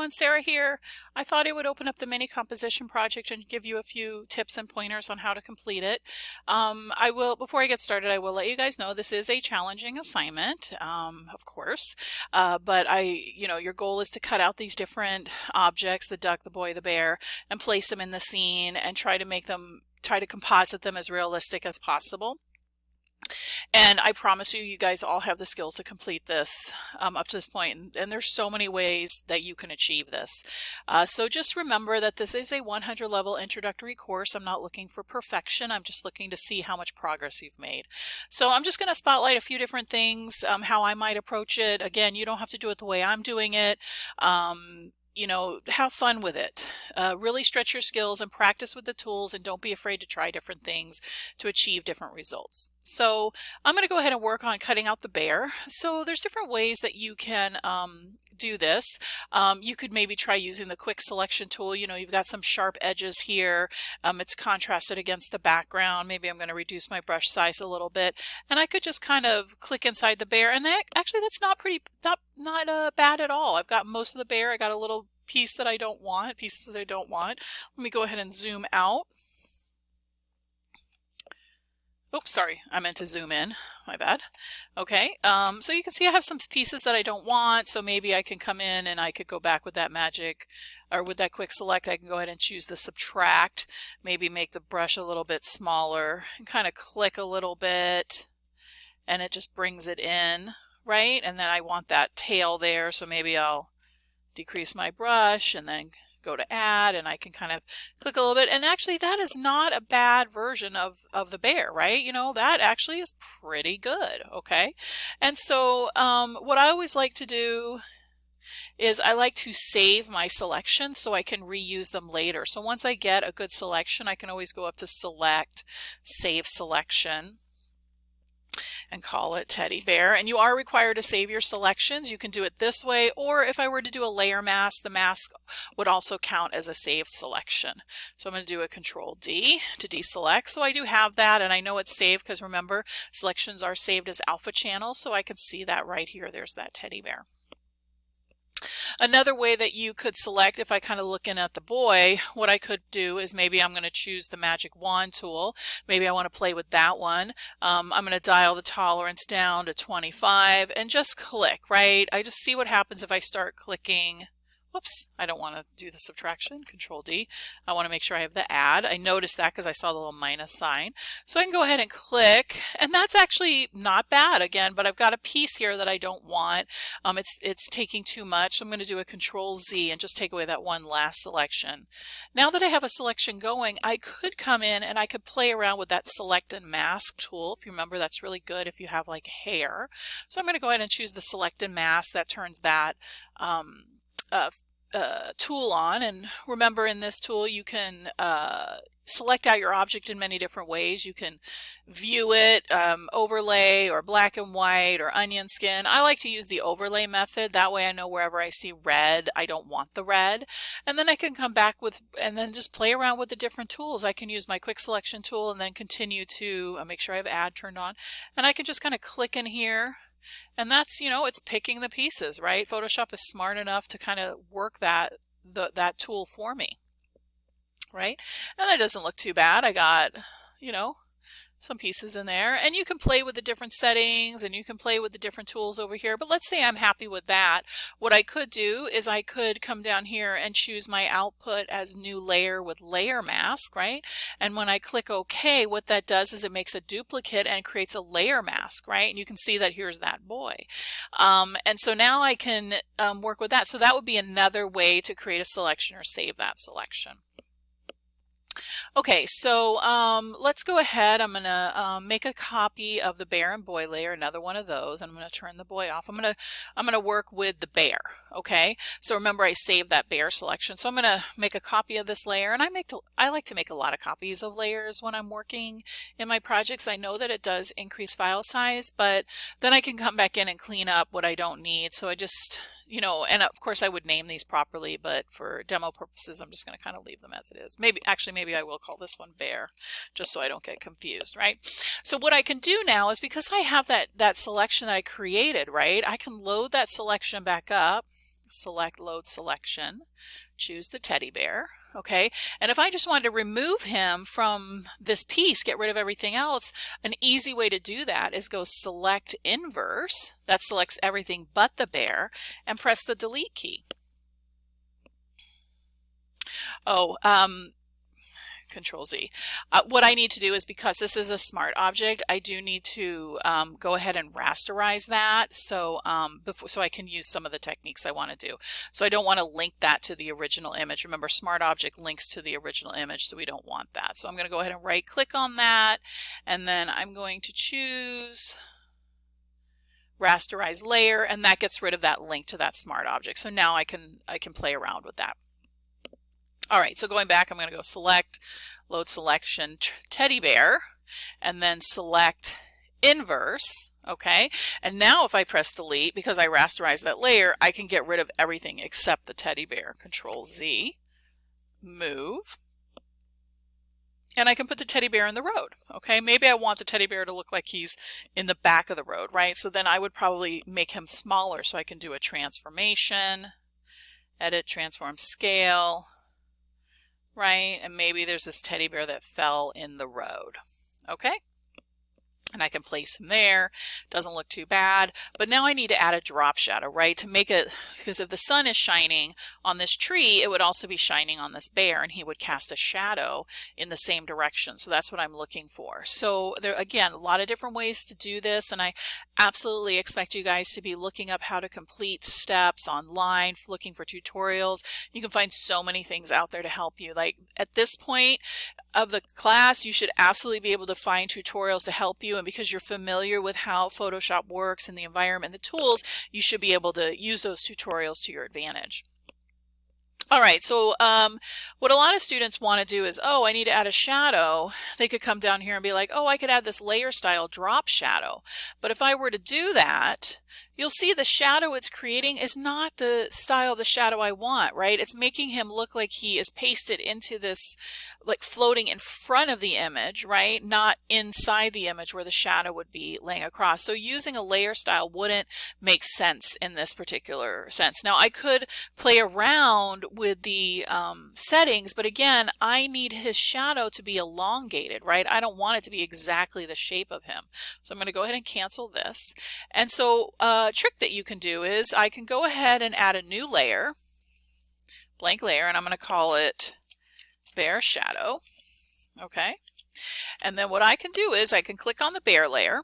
everyone, Sarah here. I thought I would open up the mini composition project and give you a few tips and pointers on how to complete it. Before I get started, I will let you guys know this is a challenging assignment, of course, but your goal is to cut out these different objects, the duck, the boy, the bear, and place them in the scene and try to composite them as realistic as possible. And I promise you, you guys all have the skills to complete this up to this point. And there's so many ways that you can achieve this. So just remember that this is a 100 level introductory course. I'm not looking for perfection. I'm just looking to see how much progress you've made. So I'm just going to spotlight a few different things, how I might approach it. Again, you don't have to do it the way I'm doing it. Have fun with it. Really stretch your skills and practice with the tools, and don't be afraid to try different things to achieve different results. So I'm going to go ahead and work on cutting out the bear. So there's different ways that you can do this. You could maybe try using the quick selection tool. You've got some sharp edges here. It's contrasted against the background. Maybe I'm going to reduce my brush size a little bit, and I could just kind of click inside the bear, and that's not bad at all. I've got most of the bear. I got a little pieces that I don't want. Let me go ahead and zoom out. Oops, sorry, I meant to zoom in. My bad. Okay, so you can see I have some pieces that I don't want, so maybe I can come in and I could go back with that magic, or with that quick select, I can go ahead and choose the subtract, maybe make the brush a little bit smaller, and kind of click a little bit, and it just brings it in, right? And then I want that tail there, so maybe I'll decrease my brush and then go to add, and I can kind of click a little bit, and actually that is not a bad version of the bear, right? That actually is pretty good. Okay, and so what I always like to do is I like to save my selections so I can reuse them later. So once I get a good selection, I can always go up to select, save selection, and call it teddy bear. And you are required to save your selections. You can do it this way, or if I were to do a layer mask, the mask would also count as a saved selection. So I'm going to do a Control D to deselect. So I do have that, and I know it's saved because remember, selections are saved as alpha channel, so I can see that right here. There's that teddy bear. Another way that you could select, if I kind of look in at the boy, what I could do is maybe I'm going to choose the magic wand tool. Maybe I want to play with that one. I'm going to dial the tolerance down to 25 and just click, right? I just see what happens if I start clicking. Whoops, I don't want to do the subtraction, Control D. I want to make sure I have the add. I noticed that because I saw the little minus sign. So I can go ahead and click, and that's actually not bad again, but I've got a piece here that I don't want. It's taking too much. So I'm going to do a Control Z and just take away that one last selection. Now that I have a selection going, I could come in and I could play around with that select and mask tool. If you remember, that's really good if you have like hair. So I'm going to go ahead and choose the select and mask. That turns that tool on, and remember in this tool you can select out your object in many different ways. You can view it, overlay, or black and white, or onion skin. I like to use the overlay method. That way I know wherever I see red, I don't want the red. And then I can come back and then just play around with the different tools. I can use my quick selection tool and then continue to make sure I have add turned on. And I can just kind of click in here. And that's, it's picking the pieces, right? Photoshop is smart enough to kind of work that tool for me, right? And that doesn't look too bad. I got, some pieces in there, and you can play with the different settings and you can play with the different tools over here. But let's say I'm happy with that. What I could do is I could come down here and choose my output as new layer with layer mask, right? And when I click OK, what that does is it makes a duplicate and creates a layer mask, right? And you can see that here's that boy. And so now I can work with that. So that would be another way to create a selection or save that selection. Okay, so let's go ahead. I'm going to make a copy of the bear and boy layer, another one of those, and I'm going to turn the boy off. I'm going to work with the bear. Okay, so remember I saved that bear selection, so I'm going to make a copy of this layer, and I like to make a lot of copies of layers when I'm working in my projects. I know that it does increase file size, but then I can come back in and clean up what I don't need. So I just and of course I would name these properly, but for demo purposes, I'm just going to kind of leave them as it is. Maybe I will call this one bear, just so I don't get confused, right? So what I can do now is, because I have that selection that I created, right, I can load that selection back up. select load selection, choose the teddy bear, okay? And if I just wanted to remove him from this piece, get rid of everything else, an easy way to do that is go select inverse, that selects everything but the bear, and press the delete key. Oh, Control Z. What I need to do is, because this is a smart object, I do need to go ahead and rasterize that so so I can use some of the techniques I want to do. So I don't want to link that to the original image. Remember, smart object links to the original image, so we don't want that. So I'm going to go ahead and right click on that, and then I'm going to choose rasterize layer, and that gets rid of that link to that smart object. So now I can play around with that. All right, so going back, I'm going to go select, load selection, teddy bear, and then select inverse, okay? And now if I press delete, because I rasterized that layer, I can get rid of everything except the teddy bear. Control Z, move, and I can put the teddy bear in the road, okay? Maybe I want the teddy bear to look like he's in the back of the road, right? So then I would probably make him smaller, so I can do a transformation, edit, transform, scale, right? And maybe there's this teddy bear that fell in the road, okay? And I can place him there. Doesn't look too bad. But now I need to add a drop shadow, right? To make it, because if the sun is shining on this tree, it would also be shining on this bear, and he would cast a shadow in the same direction. So that's what I'm looking for. So there, again, a lot of different ways to do this, and I absolutely expect you guys to be looking up how to complete steps online, looking for tutorials. You can find so many things out there to help you. Like at this point of the class, you should absolutely be able to find tutorials to help you, and because you're familiar with how Photoshop works and the environment and the tools, you should be able to use those tutorials to your advantage. All right, so what a lot of students want to do is, oh, I need to add a shadow. They could come down here and be like, oh, I could add this layer style drop shadow. But if I were to do that, you'll see the shadow it's creating is not the style of the shadow I want, right? It's making him look like he is pasted into this, like floating in front of the image, right? Not inside the image where the shadow would be laying across. So using a layer style wouldn't make sense in this particular sense. Now I could play around with the settings, but again, I need his shadow to be elongated, right? I don't want it to be exactly the shape of him. So I'm going to go ahead and cancel this. And so a trick that you can do is I can go ahead and add a new layer, blank layer, and I'm going to call it bear shadow, okay? And then what I can do is I can click on the bear layer.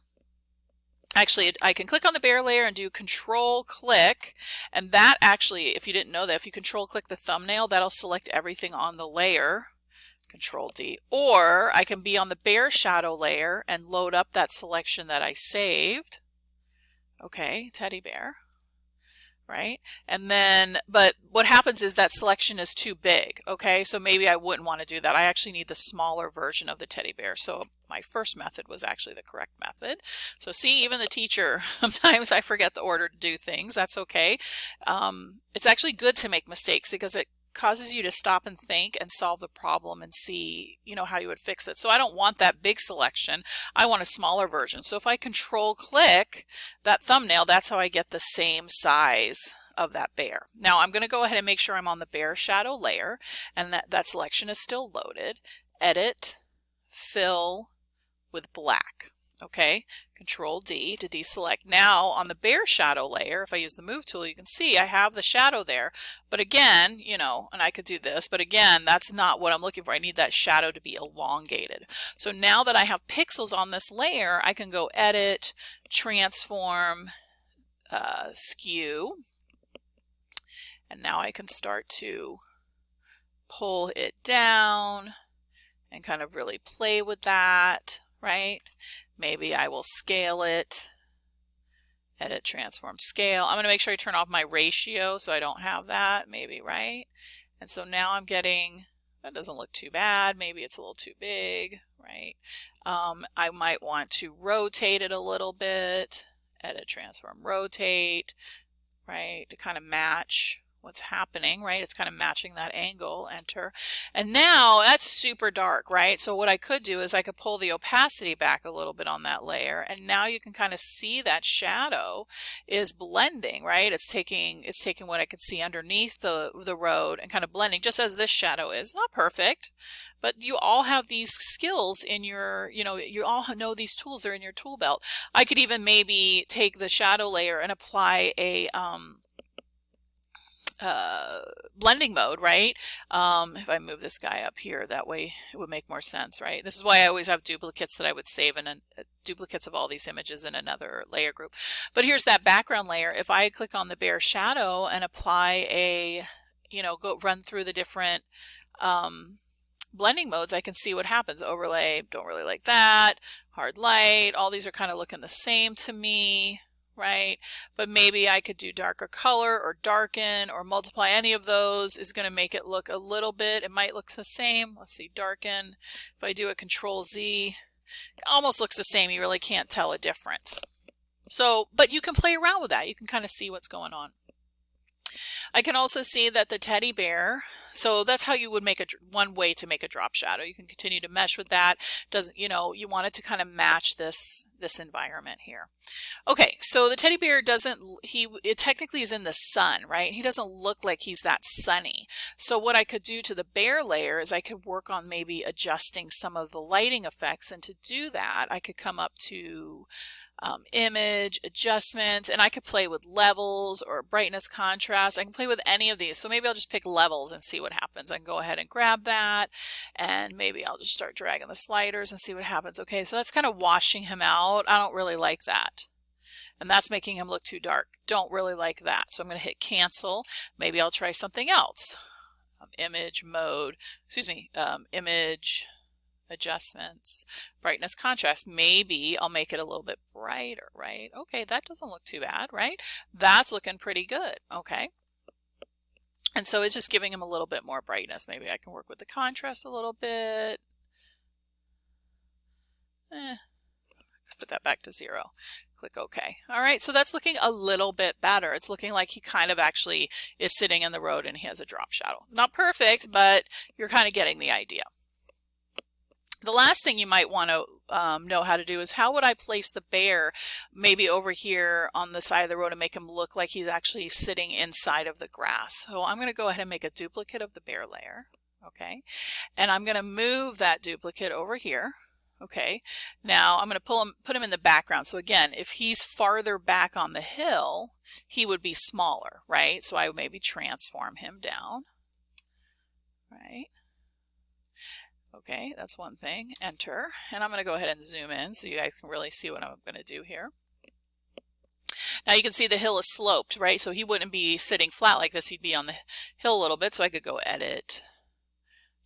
Actually, I can click on the bear layer and do control click, and that actually, if you didn't know that, if you control click the thumbnail, that'll select everything on the layer. Control D. Or I can be on the bear shadow layer and load up that selection that I saved. Okay, teddy bear, right? And then, but what happens is that selection is too big, okay? So maybe I wouldn't want to do that. I actually need the smaller version of the teddy bear. So my first method was actually the correct method. So see, even the teacher, sometimes I forget the order to do things. That's okay. It's actually good to make mistakes because it causes you to stop and think and solve the problem and see, you know, how you would fix it. So I don't want that big selection. I want a smaller version. So if I control click that thumbnail, that's how I get the same size of that bear. Now I'm going to go ahead and make sure I'm on the bear shadow layer and that selection is still loaded. Edit, fill with black. Okay, Control D to deselect. Now on the bear shadow layer, if I use the move tool, you can see I have the shadow there. But again, you know, and I could do this, but again, that's not what I'm looking for. I need that shadow to be elongated. So now that I have pixels on this layer, I can go edit, transform, skew, and now I can start to pull it down and kind of really play with that, right? Maybe I will scale it, edit, transform, scale. I'm going to make sure I turn off my ratio so I don't have that, maybe, right? And so now I'm getting, that doesn't look too bad. Maybe it's a little too big, right? I might want to rotate it a little bit, edit, transform, rotate, right? To kind of match what's happening, right? It's kind of matching that angle, enter. And now that's super dark, right? So what I could do is I could pull the opacity back a little bit on that layer, and now you can kind of see that shadow is blending, right? It's taking what I could see underneath the road and kind of blending, just as this shadow is. Not perfect, but you all have these skills in your, you all know these tools, they're in your tool belt. I could even maybe take the shadow layer and apply a blending mode, right? If I move this guy up here, that way it would make more sense, right? This is why I always have duplicates that I would save in duplicates of all these images in another layer group. But here's that background layer. If I click on the bare shadow and apply a, go run through the different blending modes, I can see what happens. Overlay, don't really like that. Hard light, all these are kind of looking the same to me, right? But maybe I could do darker color or darken or multiply. Any of those is going to make it look a little bit, it might look the same. Let's see, darken. If I do a Control Z, it almost looks the same. You really can't tell a difference. So, but you can play around with that. You can kind of see what's going on. I can also see that the teddy bear, so that's how you would make one way to make a drop shadow. You can continue to mesh with that. Doesn't, you want it to kind of match this environment here. Okay, so the teddy bear it technically is in the sun, right? He doesn't look like he's that sunny. So what I could do to the bear layer is I could work on maybe adjusting some of the lighting effects, and to do that I could come up to image adjustments, and I could play with levels or brightness, contrast. I can play with any of these. So maybe I'll just pick levels and see what happens. I can go ahead and grab that, and maybe I'll just start dragging the sliders and see what happens. Okay, so that's kind of washing him out. I don't really like that. And that's making him look too dark. Don't really like that. So I'm going to hit cancel. Maybe I'll try something else. Image mode, image adjustments, brightness, contrast. Maybe I'll make it a little bit brighter, right? Okay, that doesn't look too bad, right? That's looking pretty good, okay? And so it's just giving him a little bit more brightness. Maybe I can work with the contrast a little bit. Put that back to 0. Click OK. All right, so that's looking a little bit better. It's looking like he kind of actually is sitting in the road and he has a drop shadow. Not perfect, but you're kind of getting the idea. The last thing you might want to know how to do is, how would I place the bear maybe over here on the side of the road and make him look like he's actually sitting inside of the grass. So I'm going to go ahead and make a duplicate of the bear layer, okay? And I'm going to move that duplicate over here. Okay, now I'm going to put him in the background. So again, if he's farther back on the hill, he would be smaller, right? So I would maybe transform him down, right? Okay, that's one thing. Enter. And I'm going to go ahead and zoom in so you guys can really see what I'm going to do here. Now you can see the hill is sloped, right? So he wouldn't be sitting flat like this. He'd be on the hill a little bit. So I could go edit,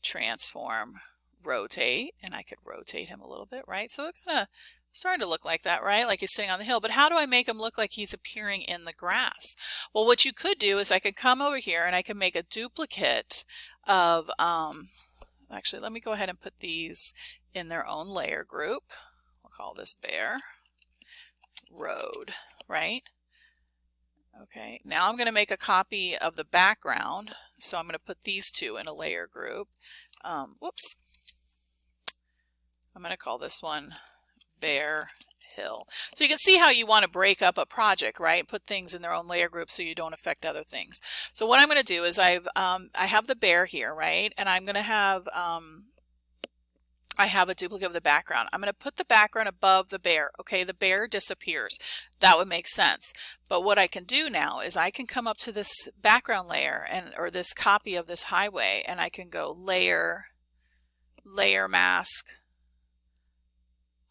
transform, rotate, and I could rotate him a little bit, right? So it kind of starting to look like that, right? Like he's sitting on the hill. But how do I make him look like he's appearing in the grass? Well, what you could do is I could come over here and I can make a duplicate of, actually, let me go ahead and put these in their own layer group. We'll call this bear road, right? Okay, now I'm going to make a copy of the background. So I'm going to put these two in a layer group. Whoops. I'm going to call this one Bear Hill. So you can see how you want to break up a project, right? Put things in their own layer group so you don't affect other things. So what I'm going to do is I have the bear here, right? And I'm going to have I have a duplicate of the background. I'm going to put the background above the bear. Okay, the bear disappears. That would make sense. But what I can do now is I can come up to this background layer or this copy of this highway, and I can go layer, layer mask,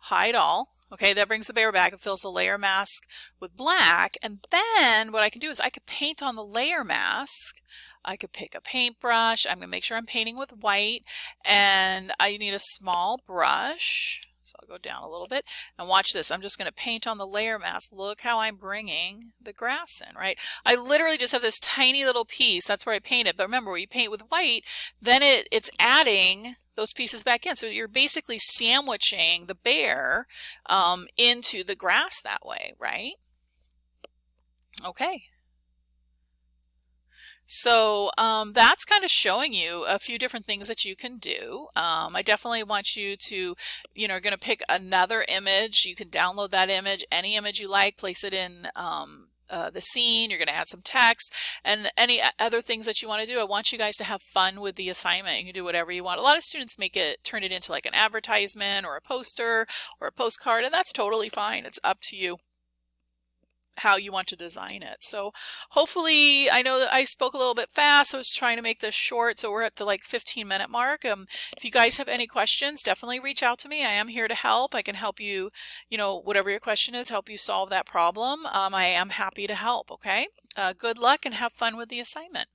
hide all. Okay, that brings the bear back. It fills the layer mask with black. And then what I can do is I could paint on the layer mask. I could pick a paintbrush. I'm going to make sure I'm painting with white. And I need a small brush. So I'll go down a little bit. And watch this. I'm just going to paint on the layer mask. Look how I'm bringing the grass in, right? I literally just have this tiny little piece. That's where I painted. But remember, when you paint with white, then it's adding those pieces back in. So you're basically sandwiching the bear into the grass that way, right? Okay. So that's kind of showing you a few different things that you can do. I definitely want you to, are going to pick another image. You can download that image, any image you like, place it in the scene. You're going to add some text and any other things that you want to do. I want you guys to have fun with the assignment. You can do whatever you want. A lot of students turn it into like an advertisement or a poster or a postcard, and that's totally fine. It's up to you how you want to design it. So hopefully, I know that I spoke a little bit fast. I was trying to make this short, so we're at the like 15-minute mark. If you guys have any questions, definitely reach out to me. I am here to help. I can help you, whatever your question is, help you solve that problem. I am happy to help. Okay. Good luck and have fun with the assignment.